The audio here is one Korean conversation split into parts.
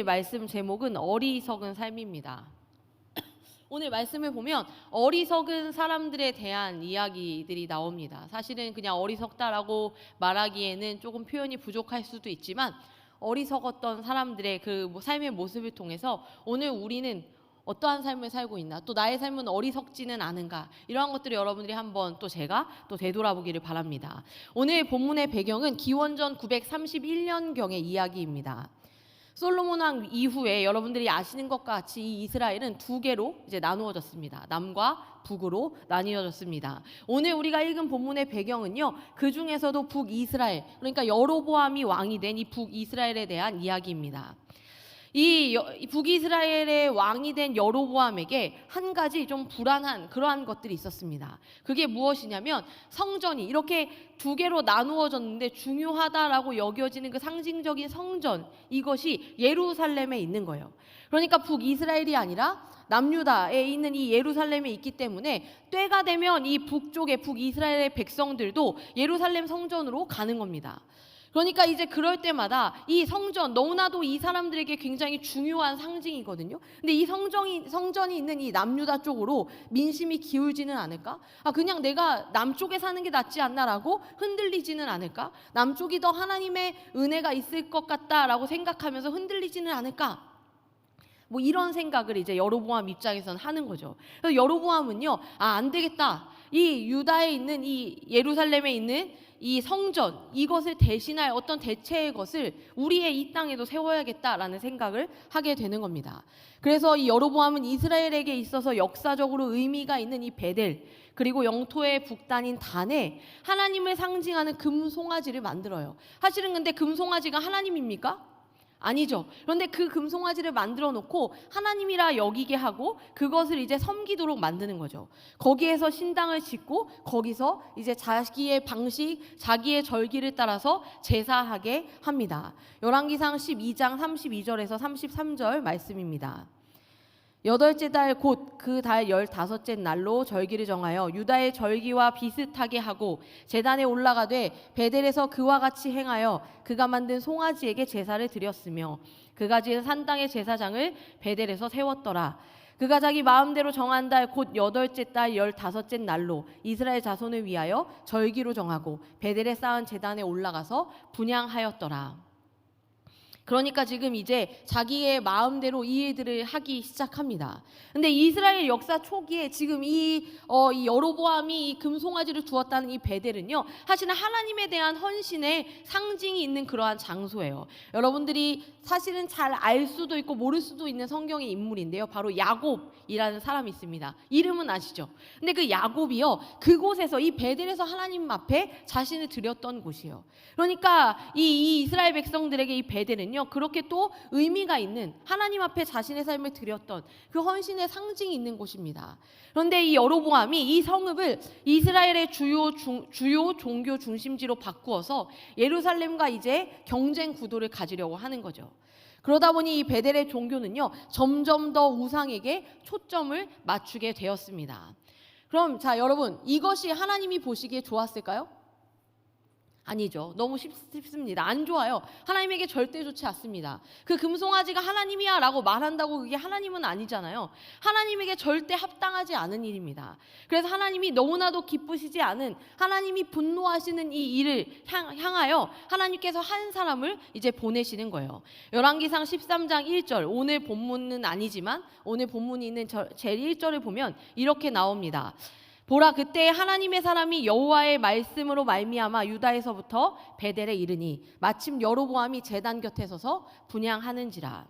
말씀 제목은 어리석은 삶입니다. 오늘 말씀을 보면 어리석은 사람들에 대한 이야기들이 나옵니다. 사실은 그냥 어리석다라고 말하기에는 조금 표현이 부족할 수도 있지만 어리석었던 사람들의 그 삶의 모습을 통해서 오늘 우리는 어떠한 삶을 살고 있나, 또 나의 삶은 어리석지는 않은가, 이러한 것들을 여러분들이 한번 또 제가 또 되돌아보기를 바랍니다. 오늘 본문의 배경은 기원전 931년경의 이야기입니다. 솔로몬 왕 이후에 여러분들이 아시는 것과 같이 이 이스라엘은 두 개로 이제 나누어졌습니다. 남과 북으로 나뉘어졌습니다. 오늘 우리가 읽은 본문의 배경은요, 그 중에서도 북이스라엘, 그러니까 여로보암이 왕이 된 이 북이스라엘에 대한 이야기입니다. 이 북이스라엘의 왕이 된 여로보암에게 한 가지 좀 불안한 그러한 것들이 있었습니다. 그게 무엇이냐면 성전이 이렇게 두 개로 나누어졌는데 중요하다라고 여겨지는 그 상징적인 성전, 이것이 예루살렘에 있는 거예요. 그러니까 북이스라엘이 아니라 남유다에 있는 이 예루살렘에 있기 때문에 때가 되면 이 북쪽의 북이스라엘의 백성들도 예루살렘 성전으로 가는 겁니다. 그러니까 이제 그럴 때마다 이 성전, 너무나도 이 사람들에게 굉장히 중요한 상징이거든요. 근데 이 성전이 있는 이 남유다 쪽으로 민심이 기울지는 않을까? 그냥 내가 남쪽에 사는 게 낫지 않나라고 흔들리지는 않을까? 남쪽이 더 하나님의 은혜가 있을 것 같다라고 생각하면서 흔들리지는 않을까? 뭐 이런 생각을 이제 여로보암 입장에서는 하는 거죠. 그래서 여로보암은요, 안 되겠다. 이 유다에 있는 이 예루살렘에 있는 이 성전, 이것을 대신할 어떤 대체의 것을 우리의 이 땅에도 세워야겠다라는 생각을 하게 되는 겁니다. 그래서 이 여로보암은 이스라엘에게 있어서 역사적으로 의미가 있는 이 베델, 그리고 영토의 북단인 단에 하나님을 상징하는 금송아지를 만들어요. 사실은 근데 금송아지가 하나님입니까? 아니죠. 그런데 그 금송아지를 만들어 놓고 하나님이라 여기게 하고 그것을 이제 섬기도록 만드는 거죠. 거기에서 신당을 짓고 거기서 이제 자기의 방식, 자기의 절기를 따라서 제사하게 합니다. 열왕기상 12장 32절에서 33절 말씀입니다. 8째 달 곧 그 달 15째 날로 절기를 정하여 유다의 절기와 비슷하게 하고 제단에 올라가되 베델에서 그와 같이 행하여 그가 만든 송아지에게 제사를 드렸으며 그가 지은 산당의 제사장을 베델에서 세웠더라. 그가 자기 마음대로 정한 달 곧 8째 달 15째 날로 이스라엘 자손을 위하여 절기로 정하고 베델에 쌓은 제단에 올라가서 분향하였더라. 그러니까 지금 이제 자기의 마음대로 이 일들을 하기 시작합니다. 근데 이스라엘 역사 초기에 지금 이 여로보암이 이 금송아지를 주었다는 이 베델은요, 사실은 하나님에 대한 헌신의 상징이 있는 그러한 장소예요. 여러분들이 사실은 잘 알 수도 있고 모를 수도 있는 성경의 인물인데요, 바로 야곱이라는 사람이 있습니다. 이름은 아시죠? 근데 그 야곱이요, 그곳에서 이 베델에서 하나님 앞에 자신을 드렸던 곳이에요. 그러니까 이 이스라엘 백성들에게 이 베델은요, 그렇게 또 의미가 있는, 하나님 앞에 자신의 삶을 드렸던 그 헌신의 상징이 있는 곳입니다. 그런데 이 여로보암이 이 성읍을 이스라엘의 주요 종교 중심지로 바꾸어서 예루살렘과 이제 경쟁 구도를 가지려고 하는 거죠. 그러다 보니 이 베델의 종교는요, 점점 더 우상에게 초점을 맞추게 되었습니다. 그럼 자, 여러분, 이것이 하나님이 보시기에 좋았을까요? 아니죠. 너무 쉽습니다. 안 좋아요. 하나님에게 절대 좋지 않습니다. 그 금송아지가 하나님이야 라고 말한다고 그게 하나님은 아니잖아요. 하나님에게 절대 합당하지 않은 일입니다. 그래서 하나님이 너무나도 기쁘시지 않은, 하나님이 분노하시는 이 일을 향하여 하나님께서 한 사람을 이제 보내시는 거예요. 열왕기상 13장 1절, 오늘 본문은 아니지만 오늘 본문이 있는 제 1절을 보면 이렇게 나옵니다. 보라, 그때 하나님의 사람이 여호와의 말씀으로 말미암아 유다에서부터 베델에 이르니 마침 여로보암이 제단 곁에 서서 분향하는지라.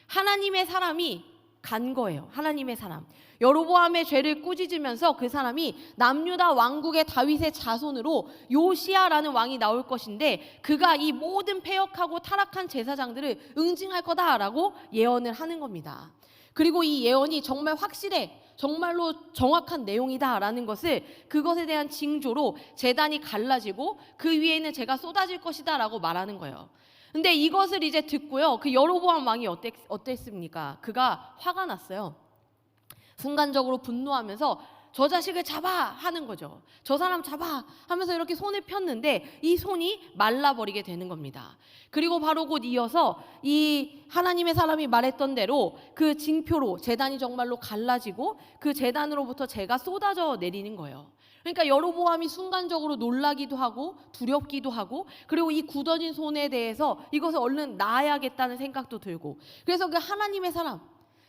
하나님의 사람이 간 거예요. 하나님의 사람. 여로보암의 죄를 꾸짖으면서 그 사람이 남유다 왕국의 다윗의 자손으로 요시야라는 왕이 나올 것인데 그가 이 모든 패역하고 타락한 제사장들을 응징할 거다라고 예언을 하는 겁니다. 그리고 이 예언이 정말 확실해, 정말로 정확한 내용이다라는 것을, 그것에 대한 징조로 제단이 갈라지고 그 위에는 재가 쏟아질 것이다라고 말하는 거예요. 근데 이것을 이제 듣고요, 그 여로보암 왕이 어땠습니까? 그가 화가 났어요. 순간적으로 분노하면서 저 자식을 잡아 하는 거죠. 저 사람 잡아 하면서 이렇게 손을 폈는데 이 손이 말라버리게 되는 겁니다. 그리고 바로 곧 이어서 이 하나님의 사람이 말했던 대로 그 징표로 제단이 정말로 갈라지고 그 제단으로부터 재가 쏟아져 내리는 거예요. 그러니까 여로보암이 순간적으로 놀라기도 하고 두렵기도 하고, 그리고 이 굳어진 손에 대해서 이것을 얼른 놔야겠다는 생각도 들고, 그래서 그 하나님의 사람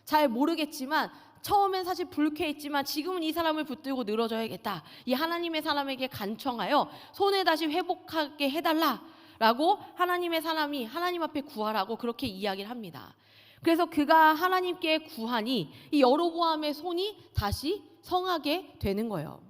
잘 모르겠지만 처음엔 사실 불쾌했지만 지금은 이 사람을 붙들고 늘어져야겠다, 이 하나님의 사람에게 간청하여 손에 다시 회복하게 해달라라고 하나님의 사람이 하나님 앞에 구하라고 그렇게 이야기를 합니다. 그래서 그가 하나님께 구하니 이 여로보암의 손이 다시 성하게 되는 거예요.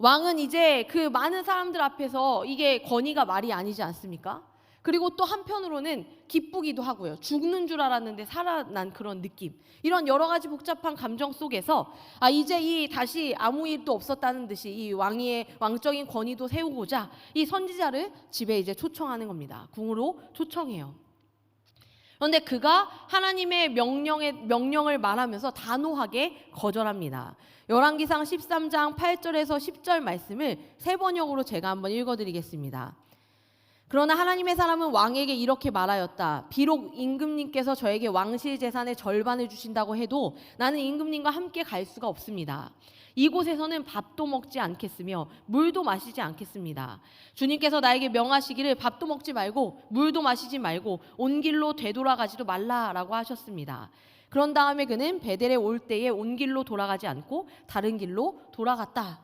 왕은 이제 그 많은 사람들 앞에서 이게 건의가 말이 아니지 않습니까? 그리고 또 한편으로는 기쁘기도 하고요. 죽는 줄 알았는데 살아난 그런 느낌. 이런 여러 가지 복잡한 감정 속에서 이제 이 다시 아무 일도 없었다는 듯이 이 왕의 왕적인 권위도 세우고자 이 선지자를 집에 이제 초청하는 겁니다. 궁으로 초청해요. 그런데 그가 하나님의 명령을 말하면서 단호하게 거절합니다. 열왕기상 13장 8절에서 10절 말씀을 세 번역으로 제가 한번 읽어드리겠습니다. 그러나 하나님의 사람은 왕에게 이렇게 말하였다. 비록 임금님께서 저에게 왕실 재산의 절반을 주신다고 해도 나는 임금님과 함께 갈 수가 없습니다. 이곳에서는 밥도 먹지 않겠으며 물도 마시지 않겠습니다. 주님께서 나에게 명하시기를 밥도 먹지 말고 물도 마시지 말고 온 길로 되돌아가지도 말라라고 하셨습니다. 그런 다음에 그는 베델에 올 때에 온 길로 돌아가지 않고 다른 길로 돌아갔다.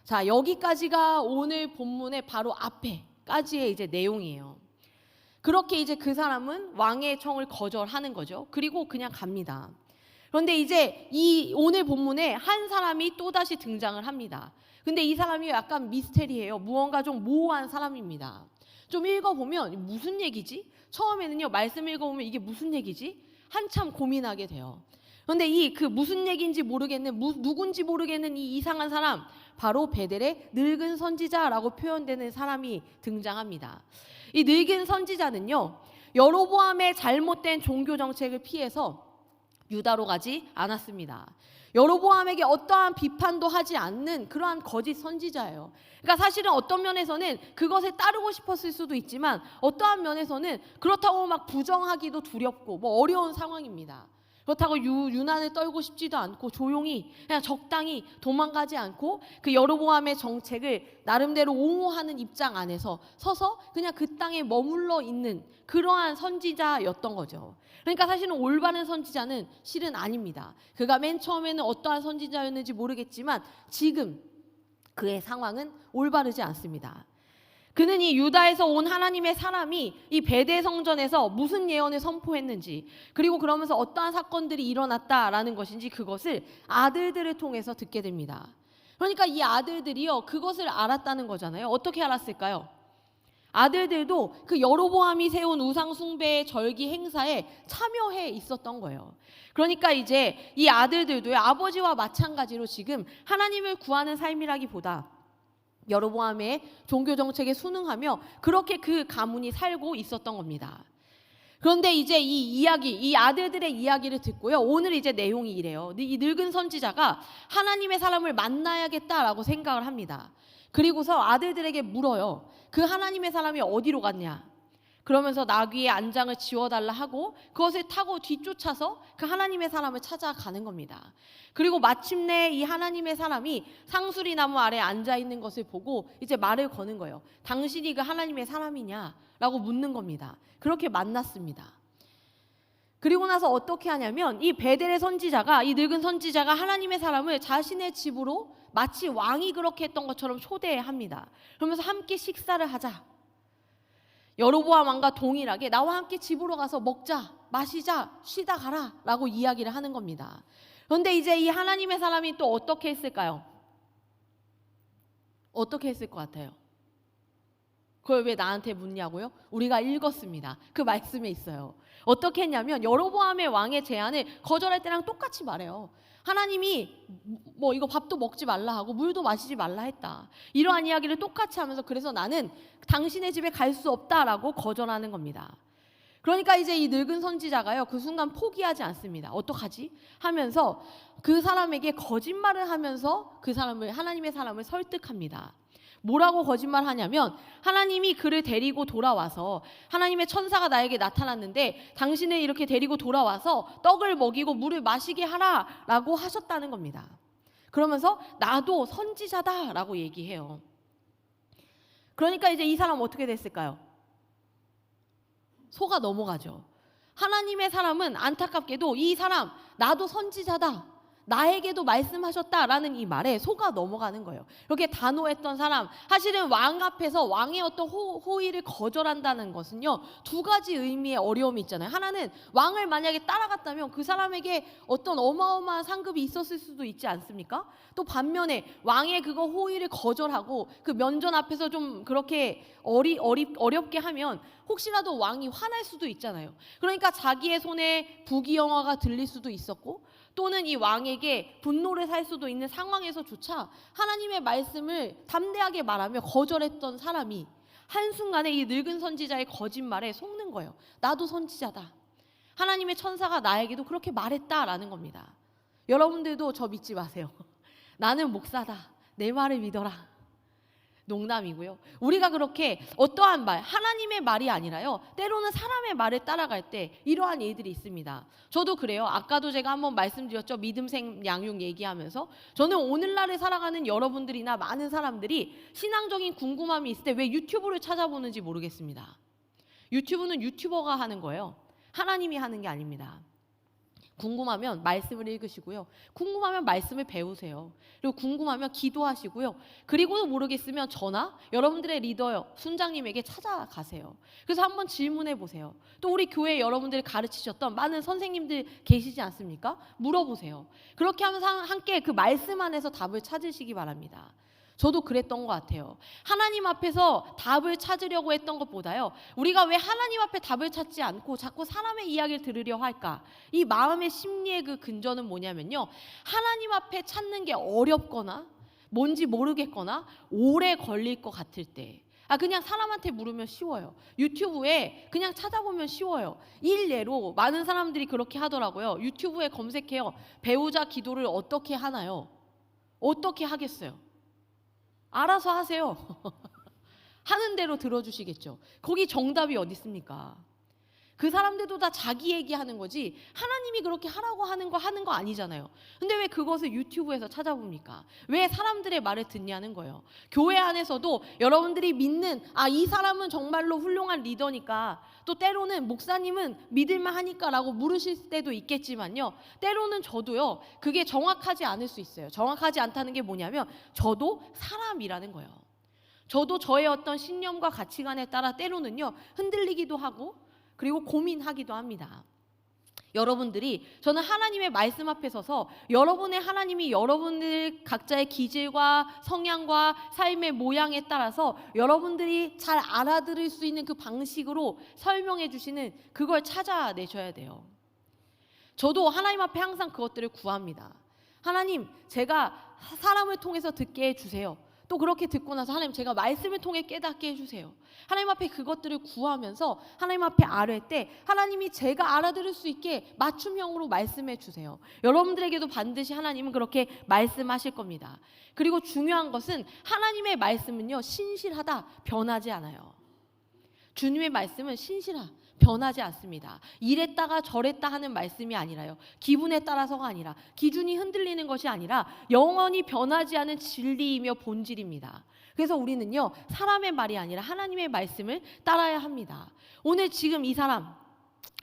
자, 여기까지가 오늘 본문의 바로 앞에까지의 이제 내용이에요. 그렇게 이제 그 사람은 왕의 청을 거절하는 거죠. 그리고 그냥 갑니다. 그런데 이제 이 오늘 본문에 한 사람이 또다시 등장을 합니다. 근데 이 사람이 약간 미스테리해요. 무언가 좀 모호한 사람입니다. 좀 읽어보면 무슨 얘기지? 처음에는요, 말씀 읽어보면 이게 무슨 얘기지? 한참 고민하게 돼요. 그런데 이 그 무슨 얘기인지 모르겠는, 누군지 모르겠는 이 이상한 사람, 바로 베델의 늙은 선지자라고 표현되는 사람이 등장합니다. 이 늙은 선지자는요, 여로보암의 잘못된 종교 정책을 피해서 유다로 가지 않았습니다. 여로보암에게 어떠한 비판도 하지 않는 그러한 거짓 선지자예요. 그러니까 사실은 어떤 면에서는 그것에 따르고 싶었을 수도 있지만 어떠한 면에서는 그렇다고 막 부정하기도 두렵고 어려운 상황입니다. 그렇다고 유난을 떨고 싶지도 않고 조용히 그냥 적당히 도망가지 않고 그 여로보암의 정책을 나름대로 옹호하는 입장 안에서 서서 그냥 그 땅에 머물러 있는 그러한 선지자였던 거죠. 그러니까 사실은 올바른 선지자는 실은 아닙니다. 그가 맨 처음에는 어떠한 선지자였는지 모르겠지만 지금 그의 상황은 올바르지 않습니다. 그는 이 유다에서 온 하나님의 사람이 이 베델 성전에서 무슨 예언을 선포했는지, 그리고 그러면서 어떠한 사건들이 일어났다라는 것인지 그것을 아들들을 통해서 듣게 됩니다. 그러니까 이 아들들이요, 그것을 알았다는 거잖아요. 어떻게 알았을까요? 아들들도 그 여로보암이 세운 우상 숭배의 절기 행사에 참여해 있었던 거예요. 그러니까 이제 이 아들들도 아버지와 마찬가지로 지금 하나님을 구하는 삶이라기보다 여로보암의 종교 정책에 순응하며 그렇게 그 가문이 살고 있었던 겁니다. 그런데 이제 이 아들들의 이야기를 듣고요, 오늘 이제 내용이 이래요. 이 늙은 선지자가 하나님의 사람을 만나야겠다라고 생각을 합니다. 그리고서 아들들에게 물어요. 그 하나님의 사람이 어디로 갔냐? 그러면서 나귀의 안장을 지워달라 하고 그것을 타고 뒤쫓아서 그 하나님의 사람을 찾아가는 겁니다. 그리고 마침내 이 하나님의 사람이 상수리 나무 아래 앉아있는 것을 보고 이제 말을 거는 거예요. 당신이 그 하나님의 사람이냐? 라고 묻는 겁니다. 그렇게 만났습니다. 그리고 나서 어떻게 하냐면 이 베델의 선지자가, 이 늙은 선지자가 하나님의 사람을 자신의 집으로 마치 왕이 그렇게 했던 것처럼 초대합니다. 그러면서 함께 식사를 하자. 여로보암 왕과 동일하게 나와 함께 집으로 가서 먹자, 마시자, 쉬다 가라 라고 이야기를 하는 겁니다. 그런데 이제 이 하나님의 사람이 또 어떻게 했을까요? 어떻게 했을 것 같아요? 그걸 왜 나한테 묻냐고요? 우리가 읽었습니다. 그 말씀에 있어요. 어떻게 했냐면 여로보암의 왕의 제안을 거절할 때랑 똑같이 말해요. 하나님이 이거 밥도 먹지 말라 하고 물도 마시지 말라 했다. 이러한 이야기를 똑같이 하면서 그래서 나는 당신의 집에 갈 수 없다라고 거절하는 겁니다. 그러니까 이제 이 늙은 선지자가요, 그 순간 포기하지 않습니다. 어떡하지? 하면서 그 사람에게 거짓말을 하면서 그 사람을, 하나님의 사람을 설득합니다. 뭐라고 거짓말하냐면, 하나님이 그를 데리고 돌아와서, 하나님의 천사가 나에게 나타났는데 당신을 이렇게 데리고 돌아와서 떡을 먹이고 물을 마시게 하라라고 하셨다는 겁니다. 그러면서 나도 선지자다라고 얘기해요. 그러니까 이제 이 사람 어떻게 됐을까요? 속아 넘어가죠. 하나님의 사람은 안타깝게도 이 사람 나도 선지자다, 나에게도 말씀하셨다라는 이 말에 속아 넘어가는 거예요. 이렇게 단호했던 사람, 사실은 왕 앞에서 왕의 어떤 호의를 거절한다는 것은요, 두 가지 의미의 어려움이 있잖아요. 하나는 왕을 만약에 따라갔다면 그 사람에게 어떤 어마어마한 상급이 있었을 수도 있지 않습니까? 또 반면에 왕의 그거 호의를 거절하고 그 면전 앞에서 좀 그렇게 어렵게 하면 혹시라도 왕이 화날 수도 있잖아요. 그러니까 자기의 손에 부귀영화가 들릴 수도 있었고, 또는 이 왕에게 분노를 살 수도 있는 상황에서조차 하나님의 말씀을 담대하게 말하며 거절했던 사람이 한순간에 이 늙은 선지자의 거짓말에 속는 거예요. 나도 선지자다, 하나님의 천사가 나에게도 그렇게 말했다라는 겁니다. 여러분들도 저 믿지 마세요. 나는 목사다, 내 말을 믿어라. 농담이고요. 우리가 그렇게 어떠한 말, 하나님의 말이 아니라요, 때로는 사람의 말을 따라갈 때 이러한 일들이 있습니다. 저도 그래요. 아까도 제가 한번 말씀드렸죠. 믿음생 양육 얘기하면서 저는 오늘날을 살아가는 여러분들이나 많은 사람들이 신앙적인 궁금함이 있을 때 왜 유튜브를 찾아보는지 모르겠습니다. 유튜브는 유튜버가 하는 거예요. 하나님이 하는 게 아닙니다. 궁금하면 말씀을 읽으시고요. 궁금하면 말씀을 배우세요. 그리고 궁금하면 기도하시고요. 그리고도 모르겠으면 저나 여러분들의 리더요, 순장님에게 찾아가세요. 그래서 한번 질문해 보세요. 또 우리 교회 여러분들이 가르치셨던 많은 선생님들 계시지 않습니까? 물어보세요. 그렇게 하면서 함께 그 말씀 안에서 답을 찾으시기 바랍니다. 저도 그랬던 것 같아요. 하나님 앞에서 답을 찾으려고 했던 것보다요, 우리가 왜 하나님 앞에 답을 찾지 않고 자꾸 사람의 이야기를 들으려 할까? 이 마음의 심리의 그 근저는 뭐냐면요, 하나님 앞에 찾는 게 어렵거나 뭔지 모르겠거나 오래 걸릴 것 같을 때, 그냥 사람한테 물으면 쉬워요. 유튜브에 그냥 찾아보면 쉬워요. 일례로 많은 사람들이 그렇게 하더라고요. 유튜브에 검색해요. 배우자 기도를 어떻게 하나요? 어떻게 하겠어요? 알아서 하세요. 하는 대로 들어주시겠죠. 거기 정답이 어디 있습니까? 그 사람들도 다 자기 얘기하는 거지 하나님이 그렇게 하라고 하는 거 아니잖아요. 근데 왜 그것을 유튜브에서 찾아봅니까? 왜 사람들의 말을 듣냐는 거예요. 교회 안에서도 여러분들이 믿는 이 사람은 정말로 훌륭한 리더니까, 또 때로는 목사님은 믿을만 하니까 라고 물으실 때도 있겠지만요, 때로는 저도요, 그게 정확하지 않을 수 있어요. 정확하지 않다는 게 뭐냐면 저도 사람이라는 거예요. 저도 저의 어떤 신념과 가치관에 따라 때로는요 흔들리기도 하고 그리고 고민하기도 합니다. 여러분들이, 저는 하나님의 말씀 앞에 서서 여러분의 하나님이 여러분들 각자의 기질과 성향과 삶의 모양에 따라서 여러분들이 잘 알아들을 수 있는 그 방식으로 설명해 주시는 그걸 찾아내셔야 돼요. 저도 하나님 앞에 항상 그것들을 구합니다. 하나님, 제가 사람을 통해서 듣게 해주세요. 또 그렇게 듣고 나서 하나님, 제가 말씀을 통해 깨닫게 해주세요. 하나님 앞에 그것들을 구하면서 하나님 앞에 아뢰 때 하나님이 제가 알아들을 수 있게 맞춤형으로 말씀해 주세요. 여러분들에게도 반드시 하나님은 그렇게 말씀하실 겁니다. 그리고 중요한 것은 하나님의 말씀은요, 신실하다, 변하지 않아요. 주님의 말씀은 신실하, 변하지 않습니다. 이랬다가 저랬다 하는 말씀이 아니라요, 기분에 따라서가 아니라, 기준이 흔들리는 것이 아니라 영원히 변하지 않은 진리이며 본질입니다. 그래서 우리는요, 사람의 말이 아니라 하나님의 말씀을 따라야 합니다. 오늘 지금 이 사람,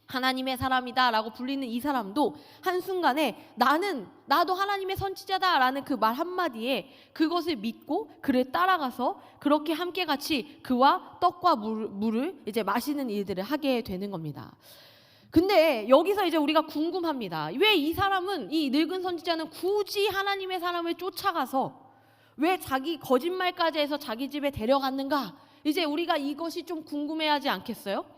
하나님의 사람이다 라고 불리는 이 사람도 한순간에 나도 하나님의 선지자다 라는 그 말 한마디에 그것을 믿고 그를 따라가서 그렇게 함께 같이 그와 떡과 물을 이제 마시는 일들을 하게 되는 겁니다. 근데 여기서 이제 우리가 궁금합니다. 왜 이 사람은, 이 늙은 선지자는 굳이 하나님의 사람을 쫓아가서 왜 자기 거짓말까지 해서 자기 집에 데려갔는가? 이제 우리가 이것이 좀 궁금해하지 않겠어요?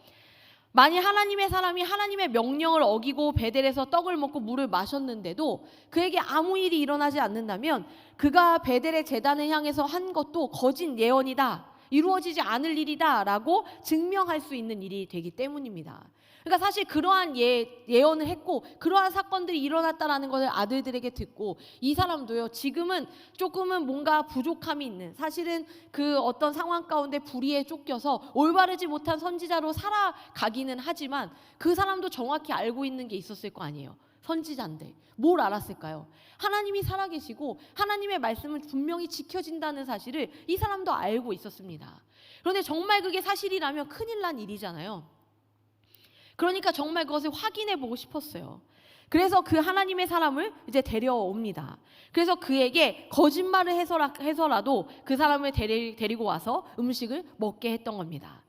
만일 하나님의 사람이 하나님의 명령을 어기고 베델에서 떡을 먹고 물을 마셨는데도 그에게 아무 일이 일어나지 않는다면 그가 베델의 제단을 향해서 한 것도 거짓 예언이다, 이루어지지 않을 일이다 라고 증명할 수 있는 일이 되기 때문입니다. 그러니까 사실 그러한 예언을 했고 그러한 사건들이 일어났다라는 것을 아들들에게 듣고 이 사람도요 지금은 조금은 뭔가 부족함이 있는, 사실은 그 어떤 상황 가운데 불의에 쫓겨서 올바르지 못한 선지자로 살아가기는 하지만 그 사람도 정확히 알고 있는 게 있었을 거 아니에요. 선지자인데 뭘 알았을까요? 하나님이 살아계시고 하나님의 말씀은 분명히 지켜진다는 사실을 이 사람도 알고 있었습니다. 그런데 정말 그게 사실이라면 큰일 난 일이잖아요. 그러니까 정말 그것을 확인해 보고 싶었어요. 그래서 그 하나님의 사람을 이제 데려옵니다. 그래서 그에게 거짓말을 해서라도 그 사람을 데리고 와서 음식을 먹게 했던 겁니다.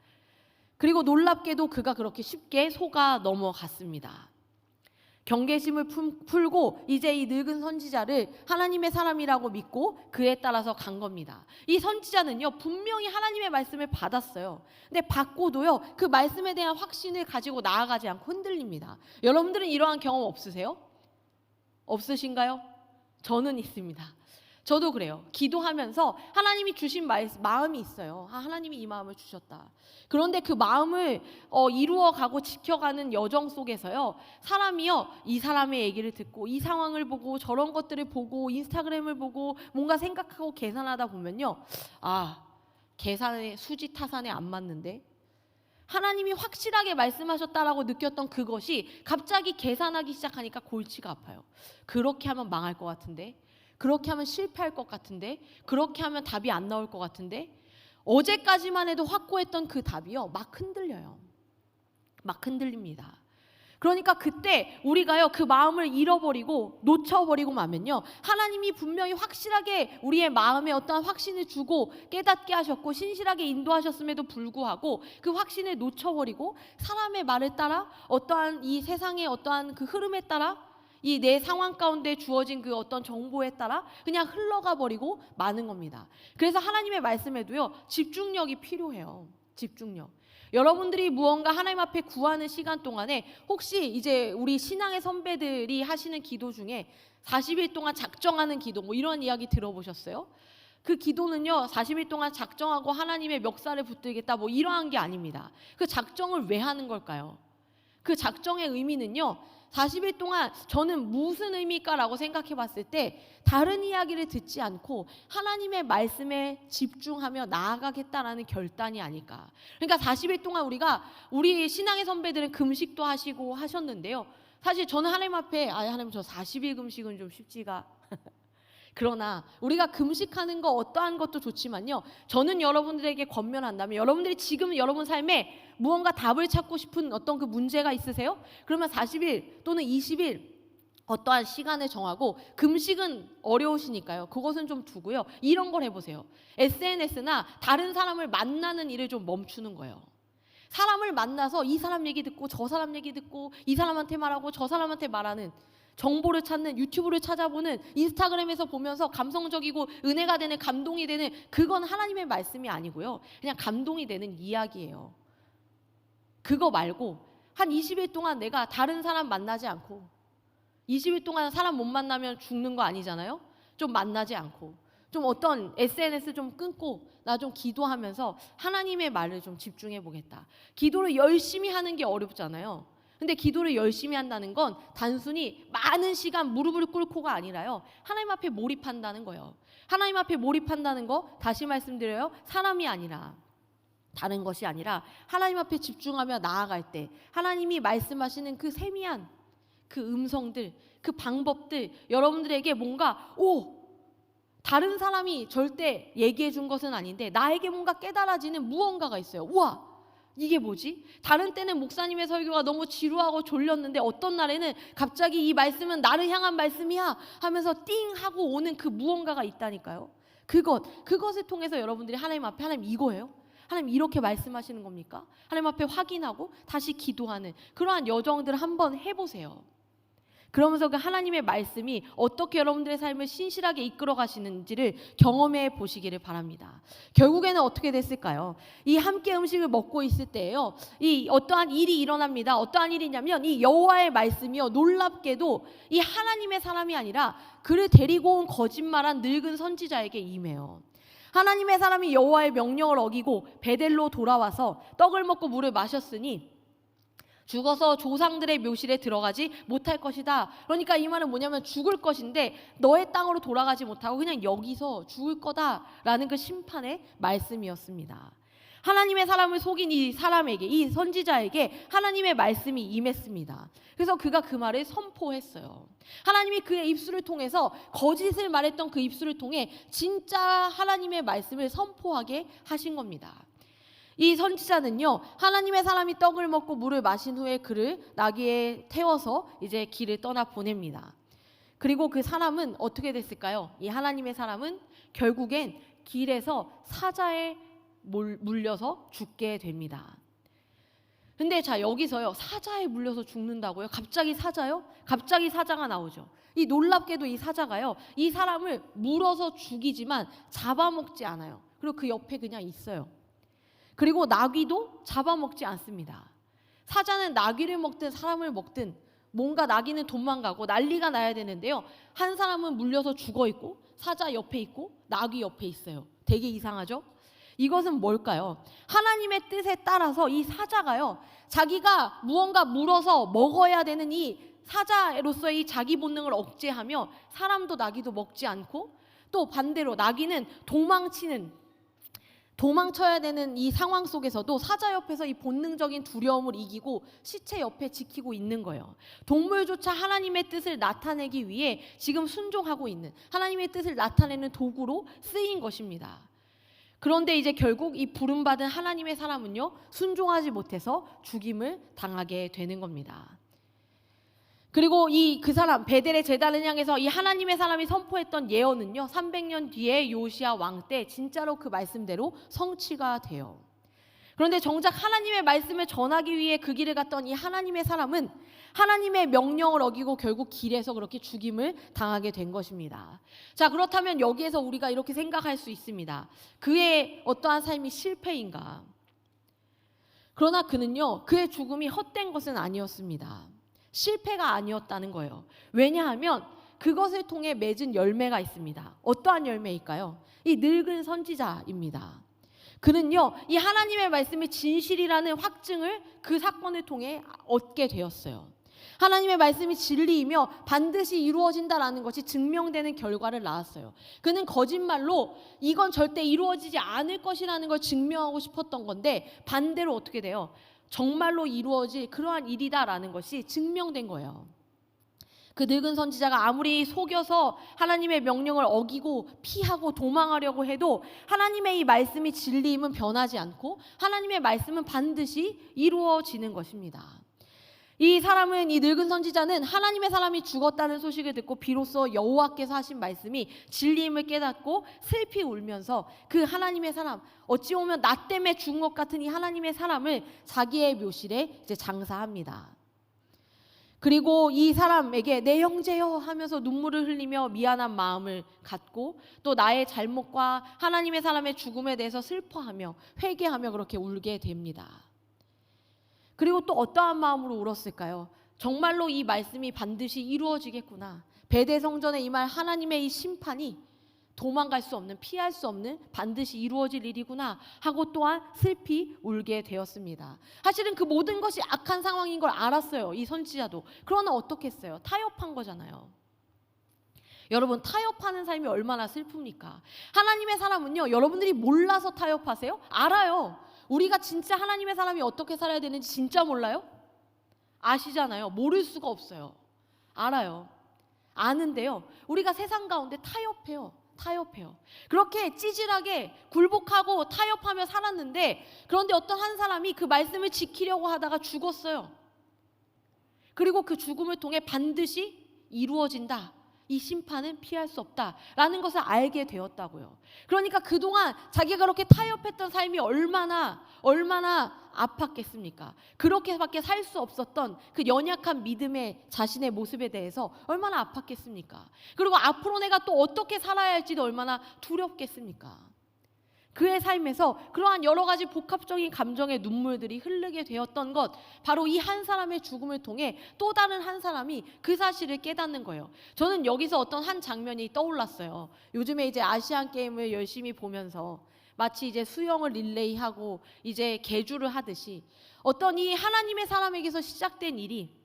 그리고 놀랍게도 그가 그렇게 쉽게 속아 넘어갔습니다. 경계심을 풀고 이제 이 늙은 선지자를 하나님의 사람이라고 믿고 그에 따라서 간 겁니다. 이 선지자는요 분명히 하나님의 말씀을 받았어요. 근데 받고도요 그 말씀에 대한 확신을 가지고 나아가지 않고 흔들립니다. 여러분들은 이러한 경험 없으세요? 없으신가요? 저는 있습니다. 저도 그래요. 기도하면서 하나님이 주신 마음이 있어요. 하나님이 이 마음을 주셨다. 그런데 그 마음을 이루어가고 지켜가는 여정 속에서요 사람이요 이 사람의 얘기를 듣고 이 상황을 보고 저런 것들을 보고 인스타그램을 보고 뭔가 생각하고 계산하다 보면요 계산에 수지 타산에 안 맞는데, 하나님이 확실하게 말씀하셨다라고 느꼈던 그것이 갑자기 계산하기 시작하니까 골치가 아파요. 그렇게 하면 망할 것 같은데, 그렇게 하면 실패할 것 같은데, 그렇게 하면 답이 안 나올 것 같은데, 어제까지만 해도 확고했던 그 답이요 막 흔들려요. 막 흔들립니다. 그러니까 그때 우리가요 그 마음을 잃어버리고 놓쳐버리고 마면요 하나님이 분명히 확실하게 우리의 마음에 어떠한 확신을 주고 깨닫게 하셨고 신실하게 인도하셨음에도 불구하고 그 확신을 놓쳐버리고 사람의 말을 따라 어떠한 이 세상의 어떠한 그 흐름에 따라 이 내 상황 가운데 주어진 그 어떤 정보에 따라 그냥 흘러가 버리고 마는 겁니다. 그래서 하나님의 말씀에도요 집중력이 필요해요. 집중력. 여러분들이 무언가 하나님 앞에 구하는 시간 동안에 혹시 이제 우리 신앙의 선배들이 하시는 기도 중에 40일 동안 작정하는 기도 뭐 이런 이야기 들어보셨어요? 그 기도는요 40일 동안 작정하고 하나님의 멱살을 붙들겠다 뭐 이러한 게 아닙니다. 그 작정을 왜 하는 걸까요? 그 작정의 의미는요 40일 동안 저는 무슨 의미일까라고 생각해 봤을 때 다른 이야기를 듣지 않고 하나님의 말씀에 집중하며 나아가겠다라는 결단이 아닐까. 그러니까 40일 동안 우리 신앙의 선배들은 금식도 하시고 하셨는데요. 사실 저는 하나님 앞에 하나님 저 40일 금식은 좀 쉽지가 그러나 우리가 금식하는 거 어떠한 것도 좋지만요 저는 여러분들에게 권면한다면 여러분들이 지금 여러분 삶에 무언가 답을 찾고 싶은 어떤 그 문제가 있으세요? 그러면 40일 또는 20일 어떠한 시간을 정하고, 금식은 어려우시니까요 그것은 좀 두고요 이런 걸 해보세요. SNS나 다른 사람을 만나는 일을 좀 멈추는 거예요. 사람을 만나서 이 사람 얘기 듣고 저 사람 얘기 듣고 이 사람한테 말하고 저 사람한테 말하는, 정보를 찾는, 유튜브를 찾아보는, 인스타그램에서 보면서 감성적이고 은혜가 되는, 감동이 되는, 그건 하나님의 말씀이 아니고요 그냥 감동이 되는 이야기예요. 그거 말고 한 20일 동안 내가 다른 사람 만나지 않고, 20일 동안 사람 못 만나면 죽는 거 아니잖아요. 좀 만나지 않고 좀 어떤 SNS 좀 끊고 나 좀 기도하면서 하나님의 말을 좀 집중해 보겠다. 기도를 열심히 하는 게 어렵잖아요. 근데 기도를 열심히 한다는 건 단순히 많은 시간 무릎을 꿇고가 아니라요 하나님 앞에 몰입한다는 거예요. 하나님 앞에 몰입한다는 거 다시 말씀드려요 사람이 아니라 다른 것이 아니라 하나님 앞에 집중하며 나아갈 때 하나님이 말씀하시는 그 세미한 그 음성들, 그 방법들, 여러분들에게 뭔가 다른 사람이 절대 얘기해 준 것은 아닌데 나에게 뭔가 깨달아지는 무언가가 있어요. 우와, 이게 뭐지? 다른 때는 목사님의 설교가 너무 지루하고 졸렸는데 어떤 날에는 갑자기 이 말씀은 나를 향한 말씀이야 하면서 띵 하고 오는 그 무언가가 있다니까요. 그것을 통해서 여러분들이 하나님 앞에 하나님 이거예요? 하나님 이렇게 말씀하시는 겁니까? 하나님 앞에 확인하고 다시 기도하는 그러한 여정들을 한번 해보세요. 그러면서 그 하나님의 말씀이 어떻게 여러분들의 삶을 신실하게 이끌어 가시는지를 경험해 보시기를 바랍니다. 결국에는 어떻게 됐을까요? 이 함께 음식을 먹고 있을 때에요 이 어떠한 일이 일어납니다. 어떠한 일이냐면 이 여호와의 말씀이요 놀랍게도 이 하나님의 사람이 아니라 그를 데리고 온 거짓말한 늙은 선지자에게 임해요. 하나님의 사람이 여호와의 명령을 어기고 베델로 돌아와서 떡을 먹고 물을 마셨으니 죽어서 조상들의 묘실에 들어가지 못할 것이다. 그러니까 이 말은 뭐냐면 죽을 것인데 너의 땅으로 돌아가지 못하고 그냥 여기서 죽을 거다라는 그 심판의 말씀이었습니다. 하나님의 사람을 속인 이 사람에게, 이 선지자에게 하나님의 말씀이 임했습니다. 그래서 그가 그 말을 선포했어요. 하나님이 그의 입술을 통해서, 거짓을 말했던 그 입술을 통해 진짜 하나님의 말씀을 선포하게 하신 겁니다. 이 선지자는요, 하나님의 사람이 떡을 먹고 물을 마신 후에 그를 나귀에 태워서 이제 길을 떠나 보냅니다. 그리고 그 사람은 어떻게 됐을까요? 이 하나님의 사람은 결국엔 길에서 사자에 물려서 죽게 됩니다. 근데 자, 여기서요, 사자에 물려서 죽는다고요? 갑자기 사자요? 갑자기 사자가 나오죠. 이 놀랍게도 이 사자가요, 이 사람을 물어서 죽이지만 잡아먹지 않아요. 그리고 그 옆에 그냥 있어요. 그리고 나귀도 잡아먹지 않습니다. 사자는 나귀를 먹든 사람을 먹든 뭔가 나귀는 도망가고 난리가 나야 되는데요, 한 사람은 물려서 죽어 있고 사자 옆에 있고 나귀 옆에 있어요. 되게 이상하죠? 이것은 뭘까요? 하나님의 뜻에 따라서 이 사자가요, 자기가 무언가 물어서 먹어야 되는 이 사자로서의 이 자기 본능을 억제하며 사람도 나귀도 먹지 않고, 또 반대로 나귀는 도망쳐야 되는 이 상황 속에서도 사자 옆에서 이 본능적인 두려움을 이기고 시체 옆에 지키고 있는 거예요. 동물조차 하나님의 뜻을 나타내기 위해 지금 순종하고 있는, 하나님의 뜻을 나타내는 도구로 쓰인 것입니다. 그런데 이제 결국 이 부름받은 하나님의 사람은요, 순종하지 못해서 죽임을 당하게 되는 겁니다. 그리고 그 사람 베델의 제단을 향해서 이 하나님의 사람이 선포했던 예언은요, 300년 뒤에 요시야 왕 때 진짜로 그 말씀대로 성취가 돼요. 그런데 정작 하나님의 말씀을 전하기 위해 그 길을 갔던 이 하나님의 사람은 하나님의 명령을 어기고 결국 길에서 그렇게 죽임을 당하게 된 것입니다. 자, 그렇다면 여기에서 우리가 이렇게 생각할 수 있습니다. 그의 어떠한 삶이 실패인가? 그러나 그는요, 그의 죽음이 헛된 것은 아니었습니다. 실패가 아니었다는 거예요. 왜냐하면 그것을 통해 맺은 열매가 있습니다. 어떠한 열매일까요? 이 늙은 선지자입니다. 그는요, 이 하나님의 말씀이 진실이라는 확증을 그 사건을 통해 얻게 되었어요. 하나님의 말씀이 진리이며 반드시 이루어진다라는 것이 증명되는 결과를 낳았어요. 그는 거짓말로 이건 절대 이루어지지 않을 것이라는 걸 증명하고 싶었던 건데, 반대로 어떻게 돼요? 정말로 이루어질 그러한 일이다라는 것이 증명된 거예요. 그 늙은 선지자가 아무리 속여서 하나님의 명령을 어기고 피하고 도망하려고 해도 하나님의 이 말씀이 진리임은 변하지 않고 하나님의 말씀은 반드시 이루어지는 것입니다. 이 늙은 선지자는 하나님의 사람이 죽었다는 소식을 듣고 비로소 여호와께서 하신 말씀이 진리임을 깨닫고 슬피 울면서 그 하나님의 사람, 어찌 보면 나 때문에 죽은 것 같은 이 하나님의 사람을 자기의 묘실에 이제 장사합니다. 그리고 이 사람에게 내 형제여 하면서 눈물을 흘리며 미안한 마음을 갖고 또 나의 잘못과 하나님의 사람의 죽음에 대해서 슬퍼하며 회개하며 그렇게 울게 됩니다. 그리고 또 어떠한 마음으로 울었을까요? 정말로 이 말씀이 반드시 이루어지겠구나. 베델성전에 임할 하나님의 이 심판이 도망갈 수 없는, 피할 수 없는 반드시 이루어질 일이구나 하고 또한 슬피 울게 되었습니다. 사실은 그 모든 것이 악한 상황인 걸 알았어요, 이 선지자도. 그러나 어떻게 했어요? 타협한 거잖아요. 여러분, 타협하는 삶이 얼마나 슬픕니까? 하나님의 사람은요, 여러분들이 몰라서 타협하세요? 알아요. 우리가 진짜 하나님의 사람이 어떻게 살아야 되는지 진짜 몰라요? 아시잖아요. 모를 수가 없어요. 알아요. 아는데요, 우리가 세상 가운데 타협해요. 그렇게 찌질하게 굴복하고 타협하며 살았는데, 그런데 어떤 한 사람이 그 말씀을 지키려고 하다가 죽었어요. 그리고 그 죽음을 통해 반드시 이루어진다, 이 심판은 피할 수 없다라는 것을 알게 되었다고요. 그러니까 그동안 자기가 그렇게 타협했던 삶이 얼마나 아팠겠습니까? 그렇게밖에 살 수 없었던 그 연약한 믿음의 자신의 모습에 대해서 얼마나 아팠겠습니까? 그리고 앞으로 내가 또 어떻게 살아야 할지도 얼마나 두렵겠습니까? 그의 삶에서 그러한 여러 가지 복합적인 감정의 눈물들이 흐르게 되었던 것, 바로 이 한 사람의 죽음을 통해 또 다른 한 사람이 그 사실을 깨닫는 거예요. 저는 여기서 어떤 한 장면이 떠올랐어요. 요즘에 이제 아시안 게임을 열심히 보면서 마치 이제 수영을 릴레이하고 이제 계주를 하듯이 어떤 이 하나님의 사람에게서 시작된 일이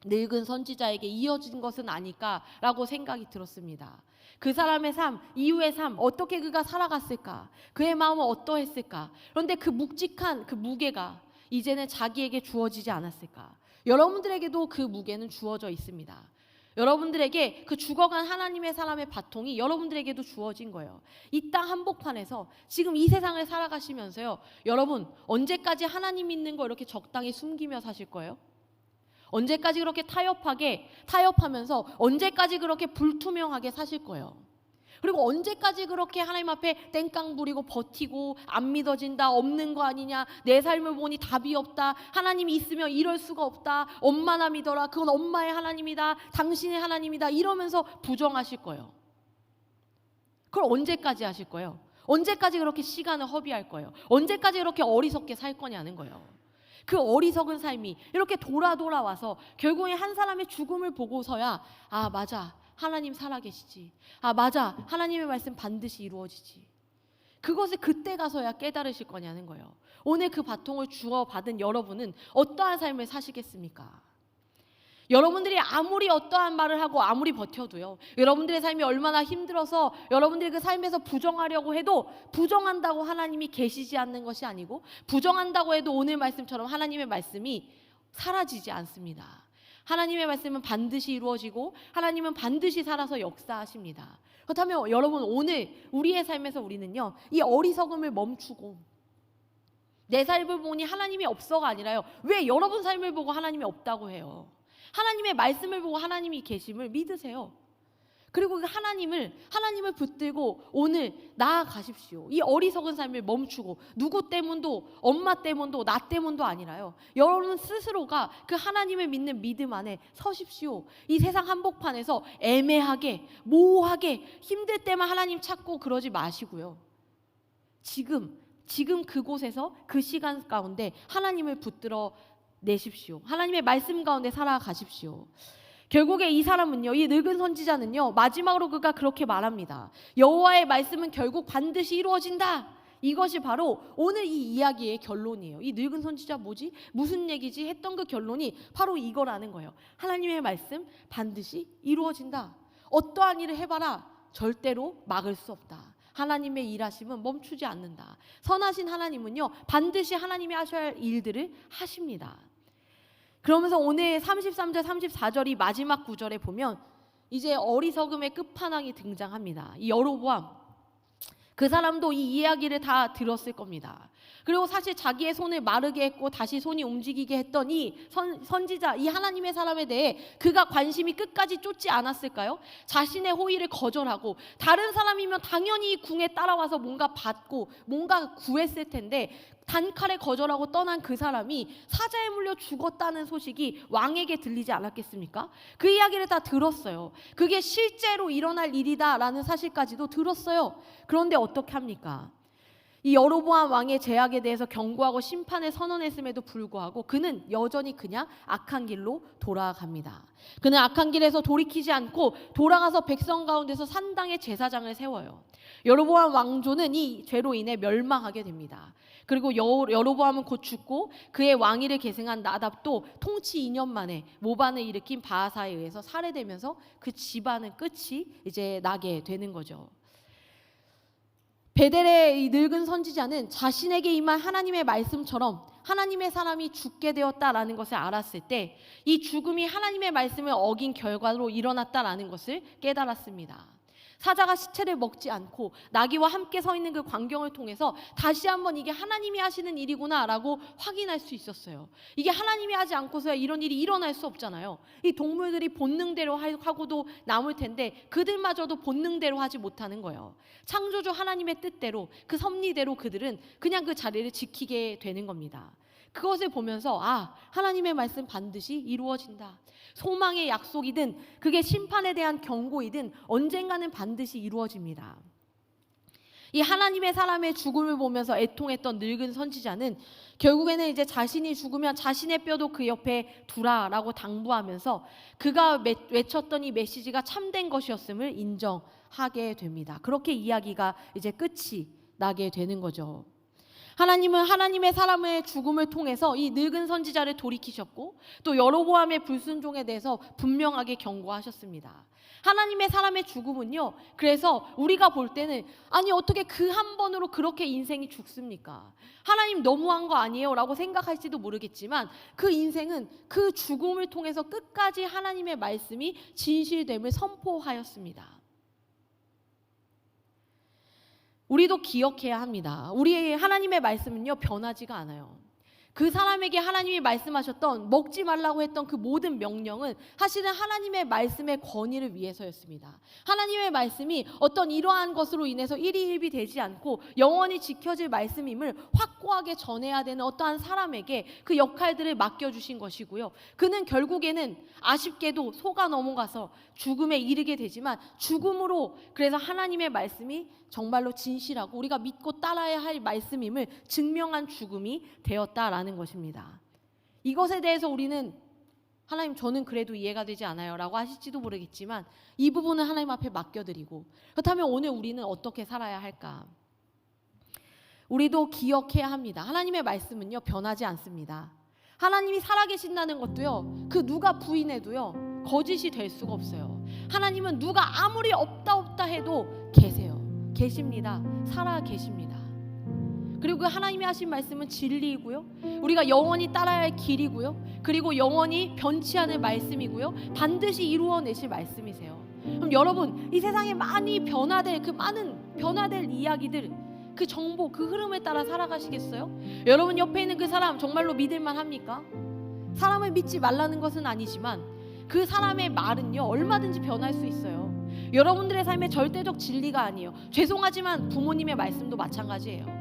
늙은 선지자에게 이어진 것은 아닐까라고 생각이 들었습니다. 그 사람의 삶, 이후의 삶, 어떻게 그가 살아갔을까? 그의 마음은 어떠했을까? 그런데 그 묵직한 그 무게가 이제는 자기에게 주어지지 않았을까? 여러분들에게도 그 무게는 주어져 있습니다. 여러분들에게 그 죽어간 하나님의 사람의 바통이 여러분들에게도 주어진 거예요. 이 땅 한복판에서 지금 이 세상을 살아가시면서요, 여러분 언제까지 하나님 믿는 거 이렇게 적당히 숨기며 사실 거예요? 언제까지 그렇게 타협하면서 언제까지 그렇게 불투명하게 사실 거예요? 그리고 언제까지 그렇게 하나님 앞에 땡깡 부리고 버티고 안 믿어진다, 없는 거 아니냐, 내 삶을 보니 답이 없다, 하나님이 있으면 이럴 수가 없다, 엄마나 믿어라, 그건 엄마의 하나님이다, 당신의 하나님이다 이러면서 부정하실 거예요. 그걸 언제까지 하실 거예요? 언제까지 그렇게 시간을 허비할 거예요? 언제까지 그렇게 어리석게 살 거냐는 거예요. 그 어리석은 삶이 이렇게 돌아와서 결국에 한 사람의 죽음을 보고서야 아 맞아, 하나님 살아계시지, 아 맞아, 하나님의 말씀 반드시 이루어지지, 그것을 그때 가서야 깨달으실 거냐는 거예요. 오늘 그 바통을 주어 받은 여러분은 어떠한 삶을 사시겠습니까? 여러분들이 아무리 어떠한 말을 하고 아무리 버텨도요, 여러분들의 삶이 얼마나 힘들어서 여러분들이 그 삶에서 부정하려고 해도 부정한다고 하나님이 계시지 않는 것이 아니고, 부정한다고 해도 오늘 말씀처럼 하나님의 말씀이 사라지지 않습니다. 하나님의 말씀은 반드시 이루어지고 하나님은 반드시 살아서 역사하십니다. 그렇다면 여러분, 오늘 우리의 삶에서 우리는요, 이 어리석음을 멈추고 내 삶을 보니 하나님이 없어가 아니라요, 왜 여러분 삶을 보고 하나님이 없다고 해요? 하나님의 말씀을 보고 하나님이 계심을 믿으세요. 그리고 그 하나님을 붙들고 오늘 나아가십시오. 이 어리석은 삶을 멈추고, 누구 때문도, 엄마 때문도, 나 때문도 아니라요, 여러분 스스로가 그 하나님을 믿는 믿음 안에 서십시오. 이 세상 한복판에서 애매하게, 모호하게, 힘들 때만 하나님 찾고 그러지 마시고요, 지금 그곳에서 그 시간 가운데 하나님을 붙들어 내십시오. 하나님의 말씀 가운데 살아가십시오. 결국에 이 사람은요, 이 늙은 선지자는요, 마지막으로 그가 그렇게 말합니다. 여호와의 말씀은 결국 반드시 이루어진다. 이것이 바로 오늘 이 이야기의 결론이에요. 이 늙은 선지자 뭐지? 무슨 얘기지? 했던 그 결론이 바로 이거라는 거예요. 하나님의 말씀 반드시 이루어진다. 어떠한 일을 해봐라, 절대로 막을 수 없다. 하나님의 일하심은 멈추지 않는다. 선하신 하나님은요, 반드시 하나님이 하셔야 할 일들을 하십니다. 그러면서 오늘 33절 34절이 마지막 구절에 보면 이제 어리석음의 끝판왕이 등장합니다. 이 여로보암, 그 사람도 이 이야기를 다 들었을 겁니다. 그리고 사실 자기의 손을 마르게 했고 다시 손이 움직이게 했던 이 선지자, 이 하나님의 사람에 대해 그가 관심이 끝까지 쫓지 않았을까요? 자신의 호의를 거절하고, 다른 사람이면 당연히 궁에 따라와서 뭔가 받고 뭔가 구했을 텐데, 단칼에 거절하고 떠난 그 사람이 사자에 물려 죽었다는 소식이 왕에게 들리지 않았겠습니까? 그 이야기를 다 들었어요. 그게 실제로 일어날 일이다라는 사실까지도 들었어요. 그런데 어떻게 합니까? 이 여로보암 왕의 죄악에 대해서 경고하고 심판을 선언했음에도 불구하고 그는 여전히 그냥 악한 길로 돌아갑니다. 그는 악한 길에서 돌이키지 않고 돌아가서 백성 가운데서 산당의 제사장을 세워요. 여로보암 왕조는 이 죄로 인해 멸망하게 됩니다. 그리고 여로보암은 곧 죽고, 그의 왕위를 계승한 나답도 통치 2년 만에 모반을 일으킨 바하사에 의해서 살해되면서 그 집안은 끝이 이제 나게 되는 거죠. 베델의 이 늙은 선지자는 자신에게 임한 하나님의 말씀처럼 하나님의 사람이 죽게 되었다라는 것을 알았을 때, 이 죽음이 하나님의 말씀을 어긴 결과로 일어났다라는 것을 깨달았습니다. 사자가 시체를 먹지 않고 나귀와 함께 서 있는 그 광경을 통해서 다시 한번 이게 하나님이 하시는 일이구나라고 확인할 수 있었어요. 이게 하나님이 하지 않고서야 이런 일이 일어날 수 없잖아요. 이 동물들이 본능대로 하고도 남을 텐데 그들마저도 본능대로 하지 못하는 거예요. 창조주 하나님의 뜻대로, 그 섭리대로 그들은 그냥 그 자리를 지키게 되는 겁니다. 그것을 보면서 하나님의 말씀 반드시 이루어진다. 소망의 약속이든 그게 심판에 대한 경고이든 언젠가는 반드시 이루어집니다. 이 하나님의 사람의 죽음을 보면서 애통했던 늙은 선지자는 결국에는 이제 자신이 죽으면 자신의 뼈도 그 옆에 두라라고 당부하면서 그가 외쳤던 이 메시지가 참된 것이었음을 인정하게 됩니다. 그렇게 이야기가 이제 끝이 나게 되는 거죠. 하나님은 하나님의 사람의 죽음을 통해서 이 늙은 선지자를 돌이키셨고 또 여로보암의 불순종에 대해서 분명하게 경고하셨습니다. 하나님의 사람의 죽음은요, 그래서 우리가 볼 때는 아니 어떻게 그 한 번으로 그렇게 인생이 죽습니까? 하나님 너무한 거 아니에요? 라고 생각할지도 모르겠지만 그 인생은 그 죽음을 통해서 끝까지 하나님의 말씀이 진실됨을 선포하였습니다. 우리도 기억해야 합니다. 우리의 하나님의 말씀은요, 변하지가 않아요. 그 사람에게 하나님이 말씀하셨던 먹지 말라고 했던 그 모든 명령은 사실은 하나님의 말씀의 권위를 위해서였습니다. 하나님의 말씀이 어떤 이러한 것으로 인해서 일희일비 되지 않고 영원히 지켜질 말씀임을 확고하게 전해야 되는 어떠한 사람에게 그 역할들을 맡겨주신 것이고요. 그는 결국에는 아쉽게도 속아 넘어가서 죽음에 이르게 되지만 죽음으로 그래서 하나님의 말씀이 정말로 진실하고 우리가 믿고 따라야 할 말씀임을 증명한 죽음이 되었다라는 것입니다. 이것에 대해서 우리는 하나님 저는 그래도 이해가 되지 않아요 라고 하실지도 모르겠지만 이 부분은 하나님 앞에 맡겨드리고 그렇다면 오늘 우리는 어떻게 살아야 할까? 우리도 기억해야 합니다. 하나님의 말씀은요 변하지 않습니다. 하나님이 살아계신다는 것도요 그 누가 부인해도요 거짓이 될 수가 없어요. 하나님은 누가 아무리 없다 해도 계십니다. 살아 계십니다. 그리고 그 하나님이 하신 말씀은 진리이고요. 우리가 영원히 따라야 할 길이고요. 그리고 영원히 변치 않을 말씀이고요. 반드시 이루어내실 말씀이세요. 그럼 여러분 이 세상에 많이 변화될 그 많은 변화될 이야기들 그 정보 그 흐름에 따라 살아가시겠어요? 여러분 옆에 있는 그 사람 정말로 믿을만 합니까? 사람을 믿지 말라는 것은 아니지만 그 사람의 말은요 얼마든지 변할 수 있어요. 여러분들의 삶의 절대적 진리가 아니에요. 죄송하지만 부모님의 말씀도 마찬가지예요.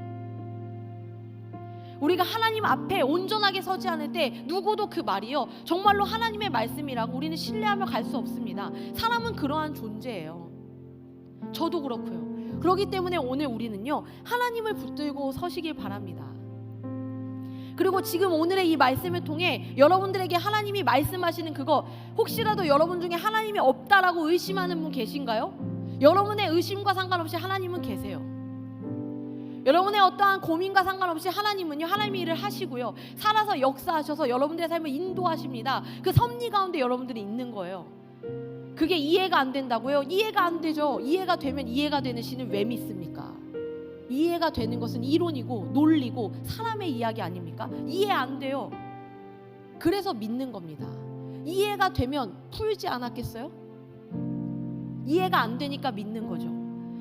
우리가 하나님 앞에 온전하게 서지 않을 때 누구도 그 말이요 정말로 하나님의 말씀이라고 우리는 신뢰하며 갈 수 없습니다. 사람은 그러한 존재예요. 저도 그렇고요. 그렇기 때문에 오늘 우리는요 하나님을 붙들고 서시길 바랍니다. 그리고 지금 오늘의 이 말씀을 통해 여러분들에게 하나님이 말씀하시는 그거 혹시라도 여러분 중에 하나님이 없다라고 의심하는 분 계신가요? 여러분의 의심과 상관없이 하나님은 계세요. 여러분의 어떠한 고민과 상관없이 하나님은요 하나님의 일을 하시고요 살아서 역사하셔서 여러분들의 삶을 인도하십니다. 그 섭리 가운데 여러분들이 있는 거예요. 그게 이해가 안 된다고요? 이해가 안 되죠. 이해가 되면 이해가 되는 신을 왜 믿습니까? 이해가 되는 것은 이론이고 논리고 사람의 이야기 아닙니까? 이해 안 돼요. 그래서 믿는 겁니다. 이해가 되면 풀지 않았겠어요? 이해가 안 되니까 믿는 거죠.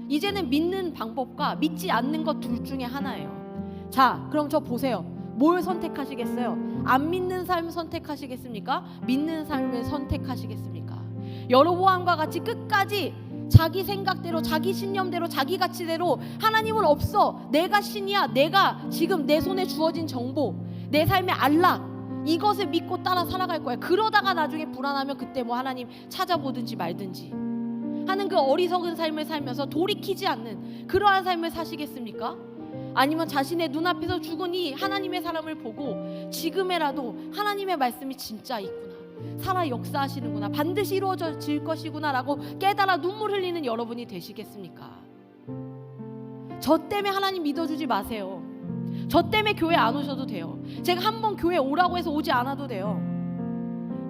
이제는 믿는 방법과 믿지 않는 것 둘 중에 하나예요. 자, 그럼 저 보세요. 뭘 선택하시겠어요? 안 믿는 삶 선택하시겠습니까? 믿는 삶을 선택하시겠습니까? 여로보암과 같이 끝까지 자기 생각대로 자기 신념대로 자기 가치대로 하나님은 없어 내가 신이야 내가 지금 내 손에 주어진 정보 내 삶의 안락 이것을 믿고 따라 살아갈 거야. 그러다가 나중에 불안하면 그때 뭐 하나님 찾아보든지 말든지 하는 그 어리석은 삶을 살면서 돌이키지 않는 그러한 삶을 사시겠습니까? 아니면 자신의 눈앞에서 죽은 이 하나님의 사람을 보고 지금에라도 하나님의 말씀이 진짜 있구나 살아 역사하시는구나 반드시 이루어질 것이구나 라고 깨달아 눈물 흘리는 여러분이 되시겠습니까? 저 때문에 하나님 믿어주지 마세요. 저 때문에 교회 안 오셔도 돼요. 제가 한번 교회 오라고 해서 오지 않아도 돼요.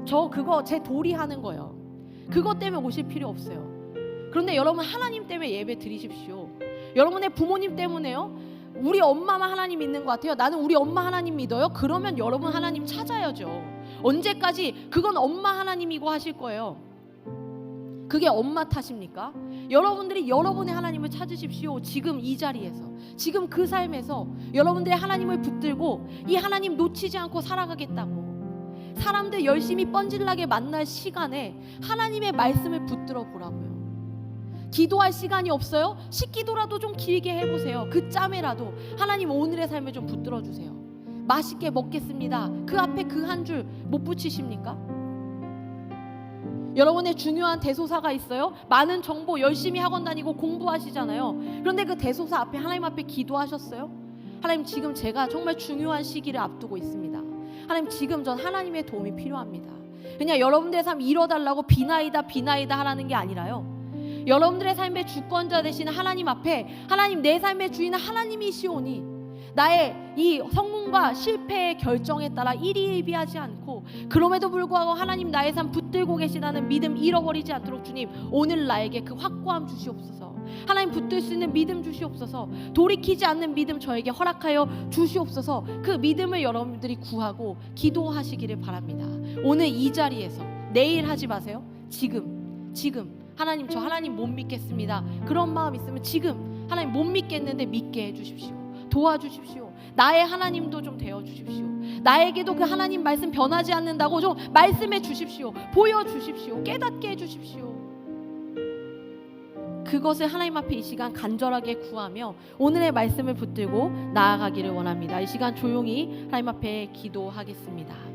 저 그거 제 도리 하는 거예요. 그것 때문에 오실 필요 없어요. 그런데 여러분 하나님 때문에 예배 드리십시오. 여러분의 부모님 때문에요? 우리 엄마만 하나님 믿는 것 같아요. 나는 우리 엄마 하나님 믿어요. 그러면 여러분 하나님 찾아야죠. 언제까지 그건 엄마 하나님이고 하실 거예요. 그게 엄마 탓입니까? 여러분들이 여러분의 하나님을 찾으십시오. 지금 이 자리에서 지금 그 삶에서 여러분들의 하나님을 붙들고 이 하나님 놓치지 않고 살아가겠다고 사람들 열심히 뻔질나게 만날 시간에 하나님의 말씀을 붙들어 보라고요. 기도할 시간이 없어요? 식기도라도 좀 길게 해보세요. 그 짬에라도 하나님 오늘의 삶을 좀 붙들어 주세요. 맛있게 먹겠습니다. 그 앞에 그 한 줄 못 붙이십니까? 여러분의 중요한 대소사가 있어요. 많은 정보 열심히 학원 다니고 공부하시잖아요. 그런데 그 대소사 앞에 하나님 앞에 기도하셨어요? 하나님 지금 제가 정말 중요한 시기를 앞두고 있습니다. 하나님 지금 전 하나님의 도움이 필요합니다. 그냥 여러분들의 삶 이뤄달라고 비나이다 하라는 게 아니라요. 여러분들의 삶의 주권자 되시는 하나님 앞에 하나님 내 삶의 주인은 하나님이시오니 나의 이 성공과 실패의 결정에 따라 일희일비하지 않고, 그럼에도 불구하고 하나님 나의 삶 붙들고 계시다는 믿음 잃어버리지 않도록 주님 오늘 나에게 그 확고함 주시옵소서. 하나님 붙들 수 있는 믿음 주시옵소서. 돌이키지 않는 믿음 저에게 허락하여 주시옵소서. 그 믿음을 여러분들이 구하고 기도하시기를 바랍니다. 오늘 이 자리에서, 내일 하지 마세요. 지금 하나님, 저 하나님 못 믿겠습니다, 그런 마음 있으면 지금 하나님 못 믿겠는데 믿게 해주십시오. 도와주십시오. 나의 하나님도 좀 되어주십시오. 나에게도 그 하나님 말씀 변하지 않는다고 좀 말씀해 주십시오. 보여주십시오. 깨닫게 해주십시오. 그것을 하나님 앞에 이 시간 간절하게 구하며 오늘의 말씀을 붙들고 나아가기를 원합니다. 이 시간 조용히 하나님 앞에 기도하겠습니다.